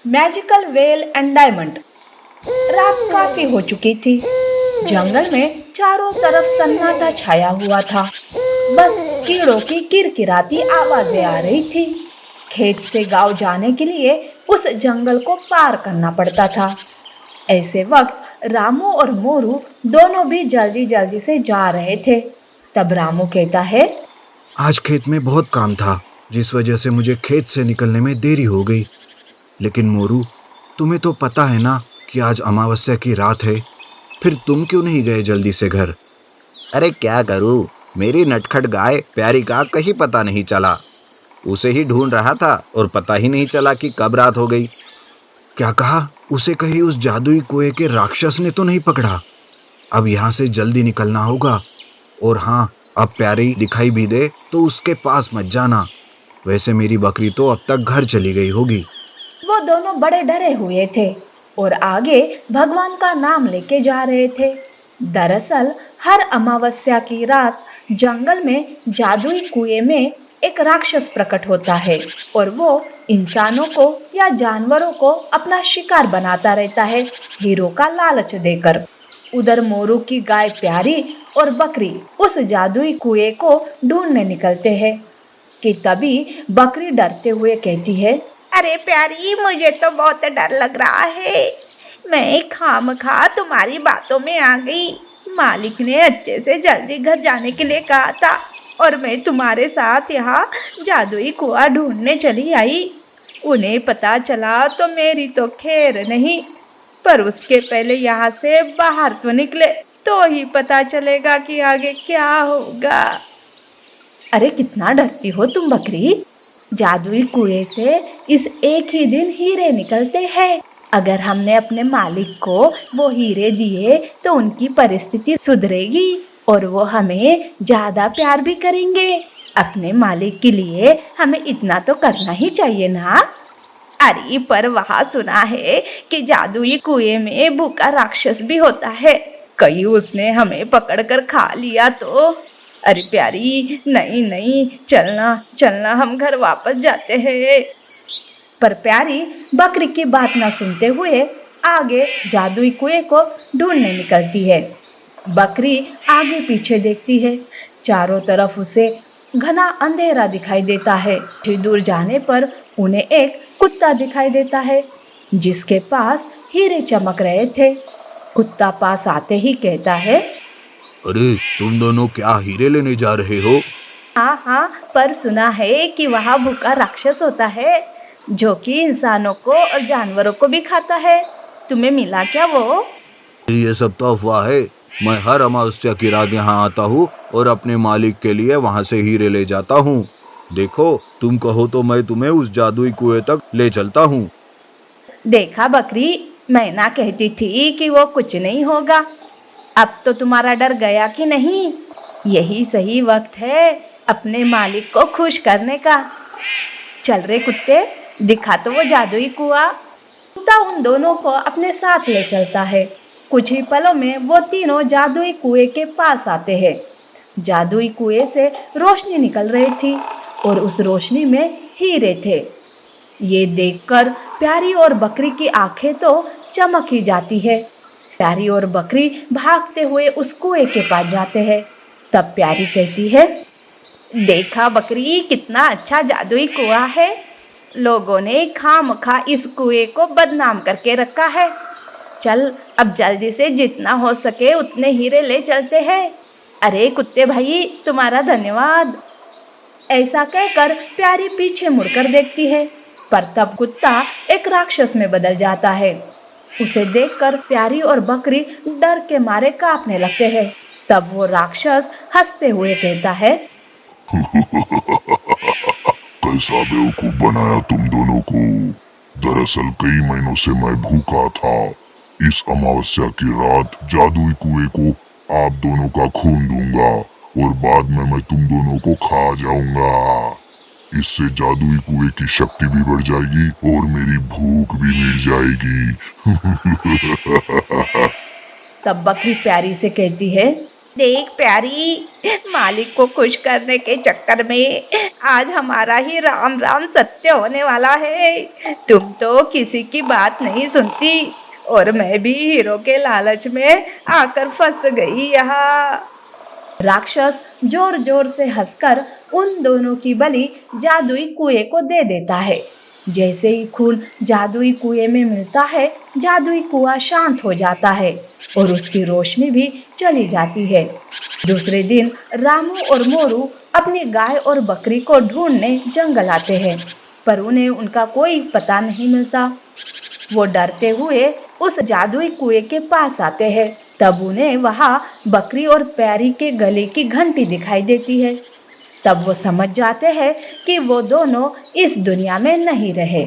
Magical well and diamond. रात काफी हो चुकी थी। जंगल में चारों तरफ सन्नाटा छाया हुआ था। बस कीड़ों की किरकिराती आवाजें आ रही थी। खेत से गांव जाने के लिए उस जंगल को पार करना पड़ता था। ऐसे वक्त रामू और मोरू दोनों भी जल्दी जल्दी से जा रहे थे। तब रामू कहता है, आज खेत में बहुत काम था, जिस वजह से मुझे खेत से निकलने में देरी हो गई। लेकिन मोरू, तुम्हें तो पता है ना कि आज अमावस्या की रात है। फिर तुम क्यों नहीं गए जल्दी से घर? अरे क्या करूं, मेरी नटखट गाय प्यारी का कहीं पता नहीं चला। उसे ही ढूंढ रहा था और पता ही नहीं चला कि कब रात हो गई। क्या कहा? उसे कहीं उस जादुई कुएं के राक्षस ने तो नहीं पकड़ा? अब यहाँ से जल्दी निकलना होगा। और हाँ, अब प्यारी दिखाई भी दे तो उसके पास मत जाना। वैसे मेरी बकरी तो अब तक घर चली गई होगी। वो दोनों बड़े डरे हुए थे और आगे भगवान का नाम लेके जा रहे थे। दरअसल हर अमावस्या की रात जंगल में जादुई कुएं में एक राक्षस प्रकट होता है और वो इंसानों को या जानवरों को अपना शिकार बनाता रहता है, हीरो का लालच देकर। उधर मोरू की गाय प्यारी और बकरी उस जादुई कुएं को ढूंढने निकलते हैं कि तभी बकरी डरते हुए कहती है, अरे प्यारी, मुझे तो बहुत डर लग रहा है। मैं खामखा तुम्हारी बातों में आ गई। मालिक ने अच्छे से जल्दी घर जाने के लिए कहा था और मैं तुम्हारे साथ यहाँ जादुई कुआं ढूंढने चली आई। उन्हें पता चला तो मेरी तो खैर नहीं, पर उसके पहले यहाँ से बाहर तो निकले तो ही पता चलेगा कि आगे क्या होगा। अरे कितना डरती हो तुम बकरी। जादुई कुएं से इस एक ही दिन हीरे निकलते हैं। अगर हमने अपने मालिक को वो हीरे दिए तो उनकी परिस्थिति सुधरेगी और वो हमें ज्यादा प्यार भी करेंगे। अपने मालिक के लिए हमें इतना तो करना ही चाहिए ना। अरे पर वहाँ सुना है कि जादुई कुएं में भूखा राक्षस भी होता है। कहीं उसने हमें पकड़कर खा लिया तो। अरे प्यारी, नहीं नहीं, चलना चलना, हम घर वापस जाते हैं। पर प्यारी बकरी की बात न सुनते हुए आगे जादुई कुएं को ढूंढने निकलती है। बकरी आगे पीछे देखती है। चारों तरफ उसे घना अंधेरा दिखाई देता है। कुछ दूर जाने पर उन्हें एक कुत्ता दिखाई देता है जिसके पास हीरे चमक रहे थे। कुत्ता पास आते ही कहता है, अरे तुम दोनों क्या हीरे लेने जा रहे हो? हाँ, पर सुना है कि वहाँ भूखा राक्षस होता है जो कि इंसानों को और जानवरों को भी खाता है। तुम्हें मिला क्या वो? ये सब तो अफवाह है। मैं हर अमावस्या की रात यहाँ आता हूँ और अपने मालिक के लिए वहाँ से हीरे ले जाता हूँ। देखो, तुम कहो तो मैं तुम्हें उस जादुई कुएं तक ले चलता हूँ। देखा बकरी, मैं ना कहती थी कि वो कुछ नहीं होगा। अब तो तुम्हारा डर गया कि नहीं? यही सही वक्त है अपने मालिक को खुश करने का। चल रे कुत्ते, दिखा तो वो जादुई कुआं। कुत्ता उन दोनों को अपने साथ ले चलता है। कुछ ही पलों में वो तीनों जादुई कुएं के पास आते हैं। जादुई कुएं से रोशनी निकल रही थी और उस रोशनी में हीरे थे। ये देखकर प्यारी और बकरी की आंखें तो चमक ही जाती है। प्यारी और बकरी भागते हुए उस कुएं के पास जाते हैं। तब प्यारी कहती है, देखा बकरी, कितना अच्छा जादुई कुआं है। लोगों ने खामखा इस कुएं को बदनाम करके रखा है। चल अब जल्दी से जितना हो सके उतने हीरे ले चलते हैं। अरे कुत्ते भाई, तुम्हारा धन्यवाद। ऐसा कहकर प्यारी पीछे मुड़कर देखती है, पर तब कुत्ता एक राक्षस में बदल जाता है। उसे देखकर प्यारी और बकरी डर के मारे कांपने लगते हैं। तब वो राक्षस हंसते हुए कहता है, कैसा बेवकूफ बनाया तुम दोनों को। दरअसल कई महीनों से मैं भूखा था। इस अमावस्या की रात जादुई कुएं को आप दोनों का खून दूंगा और बाद में मैं तुम दोनों को खा जाऊंगा। इससे जादुई कुएं की शक्ति भी बढ़ जाएगी और मेरी भूख भी मिट जाएगी। तब बकरी प्यारी से कहती है, देख प्यारी, मालिक को खुश करने के चक्कर में आज हमारा ही राम राम सत्य होने वाला है। तुम तो किसी की बात नहीं सुनती और मैं भी हीरो के लालच में आकर फंस गई यहाँ। राक्षस जोर जोर से हंसकर उन दोनों की बलि जादुई कुएं को दे देता है। जैसे ही खून जादुई कुएं में मिलता है, जादुई कुआं शांत हो जाता है और उसकी रोशनी भी चली जाती है। दूसरे दिन रामू और मोरू अपनी गाय और बकरी को ढूंढने जंगल आते हैं, पर उन्हें उनका कोई पता नहीं मिलता। वो डरते हुए उस जादुई कुएं के पास आते हैं। तब उन्हें वहाँ बकरी और प्यारी के गले की घंटी दिखाई देती है। तब वो समझ जाते हैं कि वो दोनों इस दुनिया में नहीं रहे।